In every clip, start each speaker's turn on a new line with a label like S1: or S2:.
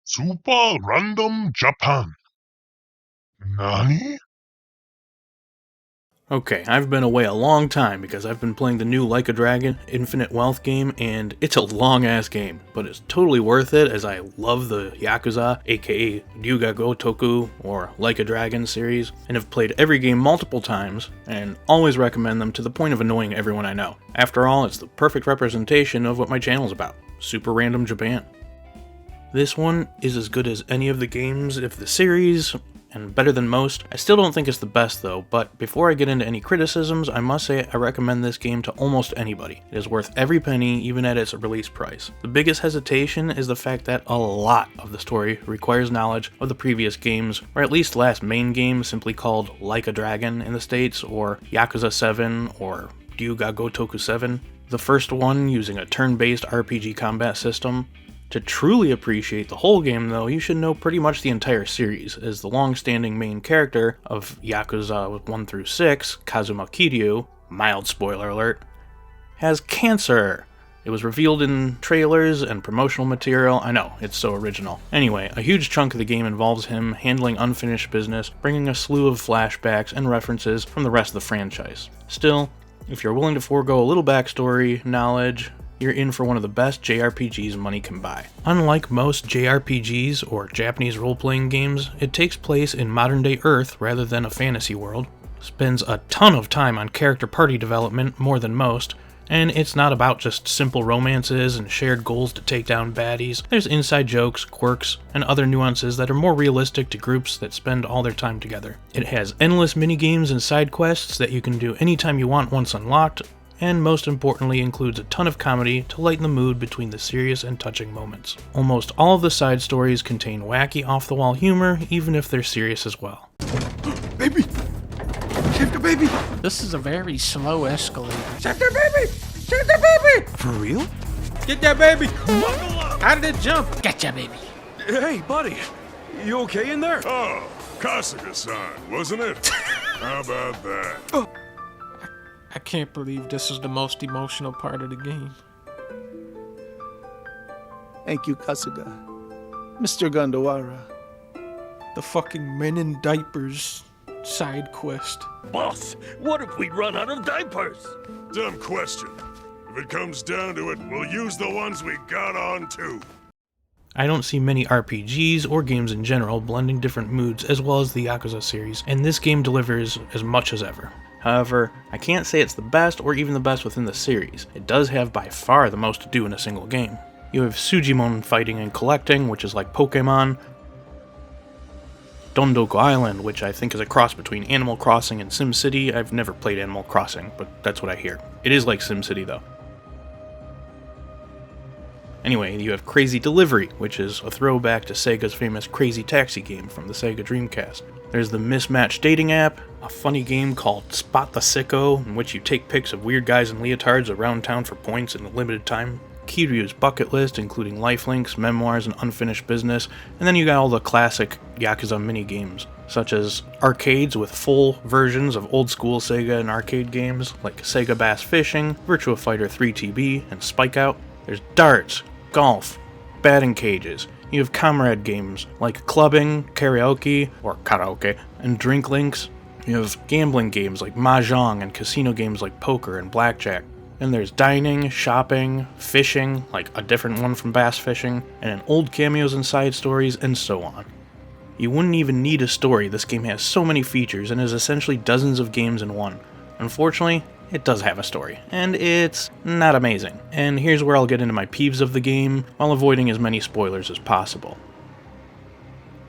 S1: Super Random Japan. Nani?
S2: Okay, I've been away a long time because I've been playing the new Like a Dragon Infinite Wealth game, and it's a long-ass game, but it's totally worth it as I love the Yakuza, aka Ryuga Gotoku, or Like a Dragon series, and have played every game multiple times, and always recommend them to the point of annoying everyone I know. After all, it's the perfect representation of what my channel's about, Super Random Japan. This one is as good as any of the games of the series, and better than most. I still don't think it's the best though, but before I get into any criticisms, I must say I recommend this game to almost anybody. It is worth every penny, even at its release price. The biggest hesitation is the fact that a lot of the story requires knowledge of the previous games, or at least last main game simply called Like a Dragon in the States, or Yakuza 7, or Ryuga Gotoku 7. The first one using a turn-based RPG combat system. To truly appreciate the whole game, though, you should know pretty much the entire series, as the long-standing main character of Yakuza 1 through 6, Kazuma Kiryu, mild spoiler alert, has cancer. It was revealed in trailers and promotional material. I know, it's so original. Anyway, a huge chunk of the game involves him handling unfinished business, bringing a slew of flashbacks and references from the rest of the franchise. Still, if you're willing to forego a little backstory, knowledge, you're in for one of the best JRPGs money can buy. Unlike most JRPGs, or Japanese role-playing games, it takes place in modern-day Earth rather than a fantasy world, spends a ton of time on character party development, more than most, and it's not about just simple romances and shared goals to take down baddies. There's inside jokes, quirks, and other nuances that are more realistic to groups that spend all their time together. It has endless minigames and side quests that you can do anytime you want once unlocked, and most importantly includes a ton of comedy to lighten the mood between the serious and touching moments. Almost all of the side stories contain wacky off-the-wall humor, even if they're serious as well.
S3: Baby! Save the baby!
S4: This is a very slow escalator.
S3: Save the baby! Save the baby! For real? Get that baby! Buckle up! How did it jump?
S4: Gotcha, baby.
S3: Hey, buddy. You okay in there?
S1: Oh, Kasuga-san, wasn't it? How about that?
S4: I can't believe this is the most emotional part of the game.
S5: Thank you, Kasuga. Mr. Gandawara.
S4: The fucking men in diapers side quest.
S6: Boss, what if we run out of diapers?
S1: Dumb question. If it comes down to it, we'll use the ones we got on too.
S2: I don't see many RPGs or games in general blending different moods as well as the Yakuza series, and this game delivers as much as ever. However, I can't say it's the best or even the best within the series. It does have by far the most to do in a single game. You have Sujimon fighting and collecting, which is like Pokemon, Dondoku Island, which I think is a cross between Animal Crossing and SimCity. I've never played Animal Crossing, but that's what I hear. It is like SimCity though. Anyway, you have Crazy Delivery, which is a throwback to Sega's famous Crazy Taxi game from the Sega Dreamcast. There's the Mismatch dating app, a funny game called Spot the Sicko, in which you take pics of weird guys in leotards around town for points in a limited time. Kiryu's bucket list, including lifelinks, memoirs, and unfinished business, and then you got all the classic Yakuza mini-games, such as arcades with full versions of old-school Sega and arcade games, like Sega Bass Fishing, Virtua Fighter 3 TB, and Spike Out. There's darts, golf, batting cages. You have comrade games like clubbing, karaoke, and drink links. You have gambling games like mahjong and casino games like poker and blackjack. And there's dining, shopping, fishing, like a different one from bass fishing, and old cameos and side stories, and so on. You wouldn't even need a story. This game has so many features and is essentially dozens of games in one. Unfortunately, it does have a story, and it's not amazing. And here's where I'll get into my peeves of the game, while avoiding as many spoilers as possible.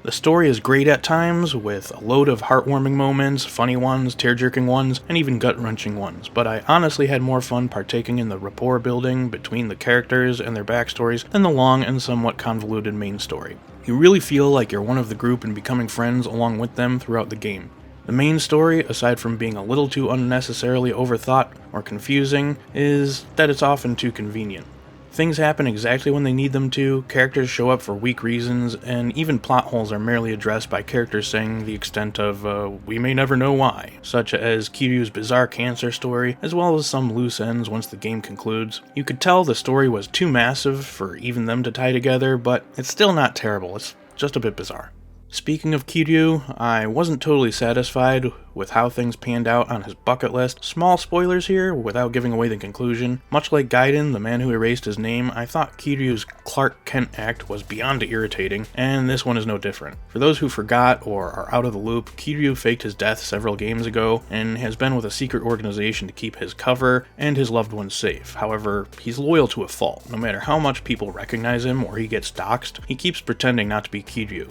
S2: The story is great at times, with a load of heartwarming moments, funny ones, tear-jerking ones, and even gut-wrenching ones, but I honestly had more fun partaking in the rapport building between the characters and their backstories than the long and somewhat convoluted main story. You really feel like you're one of the group and becoming friends along with them throughout the game. The main story, aside from being a little too unnecessarily overthought or confusing, is that it's often too convenient. Things happen exactly when they need them to, characters show up for weak reasons, and even plot holes are merely addressed by characters saying the extent of, we may never know why, such as Kiryu's bizarre cancer story, as well as some loose ends once the game concludes. You could tell the story was too massive for even them to tie together, but it's still not terrible, it's just a bit bizarre. Speaking of Kiryu, I wasn't totally satisfied with how things panned out on his bucket list. Small spoilers here, without giving away the conclusion. Much like Gaiden, the man who erased his name, I thought Kiryu's Clark Kent act was beyond irritating, and this one is no different. For those who forgot or are out of the loop, Kiryu faked his death several games ago, and has been with a secret organization to keep his cover and his loved ones safe. However, he's loyal to a fault. No matter how much people recognize him or he gets doxxed, he keeps pretending not to be Kiryu.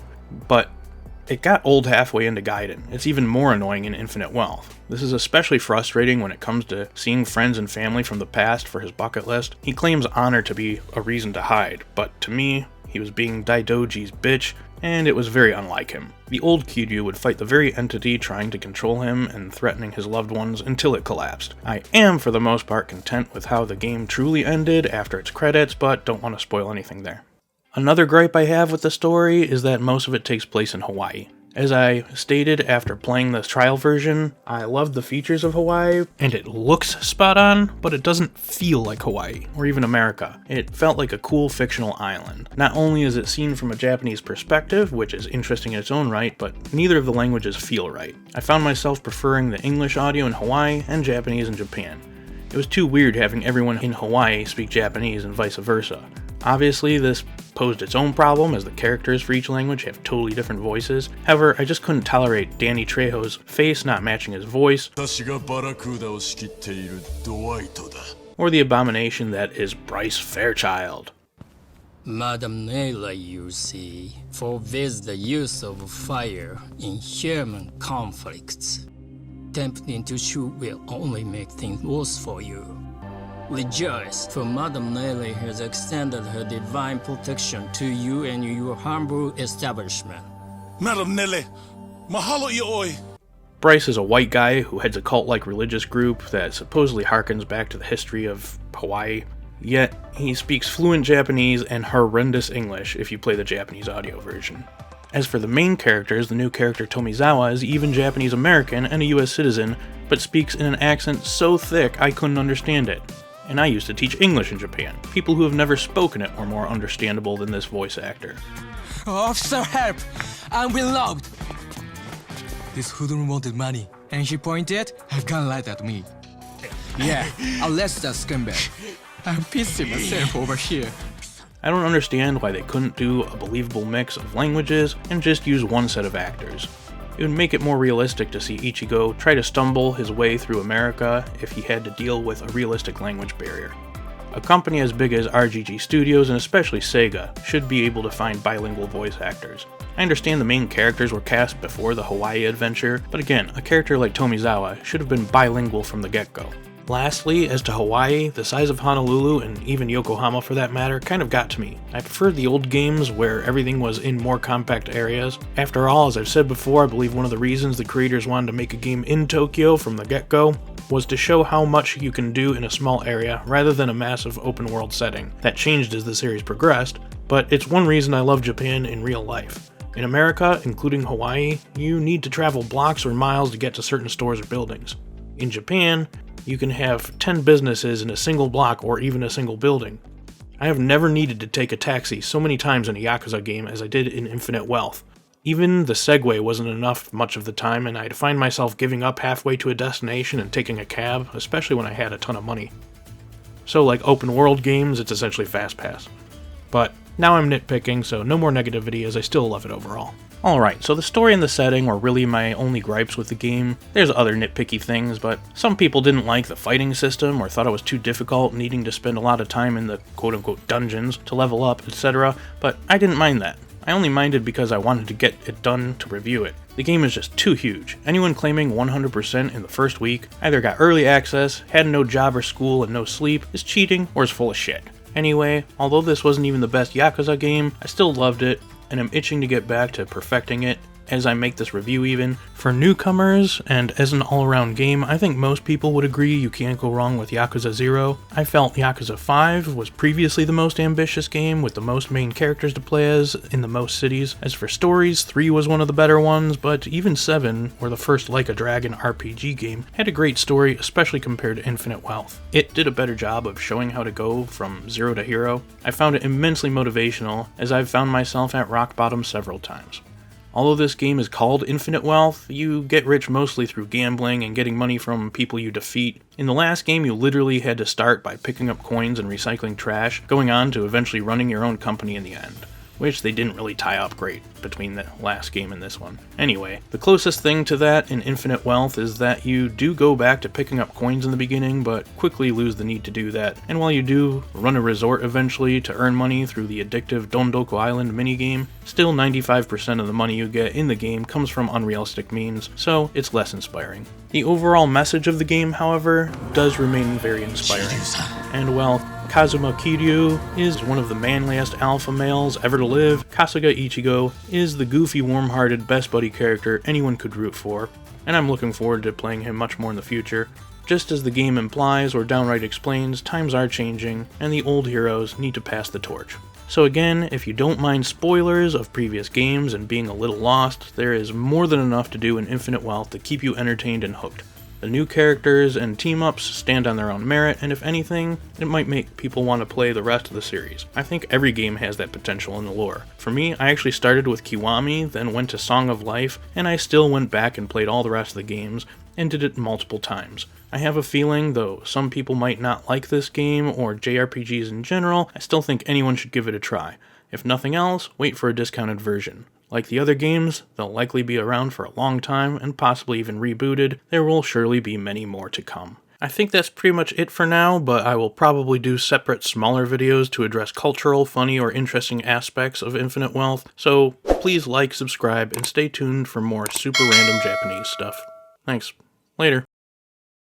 S2: But it got old halfway into Gaiden. It's even more annoying in Infinite Wealth. This is especially frustrating when it comes to seeing friends and family from the past for his bucket list. He claims honor to be a reason to hide, but to me, he was being Daidoji's bitch, and it was very unlike him. The old Kiryu would fight the very entity trying to control him and threatening his loved ones until it collapsed. I am, for the most part, content with how the game truly ended after its credits, but don't want to spoil anything there. Another gripe I have with the story is that most of it takes place in Hawaii. As I stated after playing the trial version, I loved the features of Hawaii, and it looks spot on, but it doesn't feel like Hawaii, or even America. It felt like a cool fictional island. Not only is it seen from a Japanese perspective, which is interesting in its own right, but neither of the languages feel right. I found myself preferring the English audio in Hawaii and Japanese in Japan. It was too weird having everyone in Hawaii speak Japanese and vice versa. Obviously, this posed its own problem as the characters for each language have totally different voices. However, I just couldn't tolerate Danny Trejo's face not matching his voice, or the abomination that is Bryce Fairchild.
S7: Madame Nayla, you see, forbids the use of fire in human conflicts. Attempting to shoot will only make things worse for you. Rejoice, for Madame Nele has extended her divine protection to you and your humble establishment.
S8: Madame Nele, mahalo ioi.
S2: Bryce is a white guy who heads a cult-like religious group that supposedly harkens back to the history of Hawaii. Yet, he speaks fluent Japanese and horrendous English if you play the Japanese audio version. As for the main characters, the new character Tomizawa is even Japanese American and a US citizen, but speaks in an accent so thick I couldn't understand it. And I used to teach English in Japan. People who have never spoken it are more understandable than this voice actor.
S7: Officer, help! I'm being robbed! This hoodlum wanted money, and he pointed a gun right at me. Yeah, arrest that scumbag. I'm pissing myself over here.
S2: I don't understand why they couldn't do a believable mix of languages and just use one set of actors. It would make it more realistic to see Ichigo try to stumble his way through America if he had to deal with a realistic language barrier. A company as big as RGG Studios, and especially Sega, should be able to find bilingual voice actors. I understand the main characters were cast before the Hawaii adventure, but again, a character like Tomizawa should have been bilingual from the get-go. Lastly, as to Hawaii, the size of Honolulu, and even Yokohama for that matter, kind of got to me. I preferred the old games where everything was in more compact areas. After all, as I've said before, I believe one of the reasons the creators wanted to make a game in Tokyo from the get-go was to show how much you can do in a small area rather than a massive open-world setting. That changed as the series progressed, but it's one reason I love Japan in real life. In America, including Hawaii, you need to travel blocks or miles to get to certain stores or buildings. In Japan, you can have 10 businesses in a single block or even a single building. I have never needed to take a taxi so many times in a Yakuza game as I did in Infinite Wealth. Even the Segway wasn't enough much of the time, and I'd find myself giving up halfway to a destination and taking a cab, especially when I had a ton of money. So like open world games, it's essentially Fast Pass. But now I'm nitpicking, so no more negativity as I still love it overall. Alright, so the story and the setting were really my only gripes with the game. There's other nitpicky things, but some people didn't like the fighting system or thought it was too difficult, needing to spend a lot of time in the quote-unquote dungeons to level up, etc., but I didn't mind that. I only minded because I wanted to get it done to review it. The game is just too huge. Anyone claiming 100% in the first week either got early access, had no job or school and no sleep, is cheating, or is full of shit. Anyway, although this wasn't even the best Yakuza game, I still loved it, and I'm itching to get back to perfecting it. as I make this review even. For newcomers, and as an all-around game, I think most people would agree you can't go wrong with Yakuza 0. I felt Yakuza 5 was previously the most ambitious game, with the most main characters to play as in the most cities. As for stories, 3 was one of the better ones, but even 7, or the first Like a Dragon RPG game, had a great story, especially compared to Infinite Wealth. It did a better job of showing how to go from zero to hero. I found it immensely motivational, as I've found myself at rock bottom several times. Although this game is called Infinite Wealth, you get rich mostly through gambling and getting money from people you defeat. In the last game, you literally had to start by picking up coins and recycling trash, going on to eventually running your own company in the end, which they didn't really tie up great between the last game and this one. Anyway, the closest thing to that in Infinite Wealth is that you do go back to picking up coins in the beginning, but quickly lose the need to do that. And while you do run a resort eventually to earn money through the addictive Dondoku Island minigame, still 95% of the money you get in the game comes from unrealistic means, so it's less inspiring. The overall message of the game, however, does remain very inspiring. And while Kazuma Kiryu is one of the manliest alpha males ever to live, Kasuga Ichigo is the goofy, warm-hearted, best buddy character anyone could root for, and I'm looking forward to playing him much more in the future. Just as the game implies or downright explains, times are changing, and the old heroes need to pass the torch. So again, if you don't mind spoilers of previous games and being a little lost, there is more than enough to do in Infinite Wealth to keep you entertained and hooked. The new characters and team-ups stand on their own merit, and if anything, it might make people want to play the rest of the series. I think every game has that potential in the lore. For me, I actually started with Kiwami, then went to Song of Life, and I still went back and played all the rest of the games, and did it multiple times. I have a feeling, though some people might not like this game, or JRPGs in general, I still think anyone should give it a try. If nothing else, wait for a discounted version. Like the other games, they'll likely be around for a long time, and possibly even rebooted. There will surely be many more to come. I think that's pretty much it for now, but I will probably do separate, smaller videos to address cultural, funny, or interesting aspects of Infinite Wealth, so please like, subscribe, and stay tuned for more super random Japanese stuff. Thanks. Later.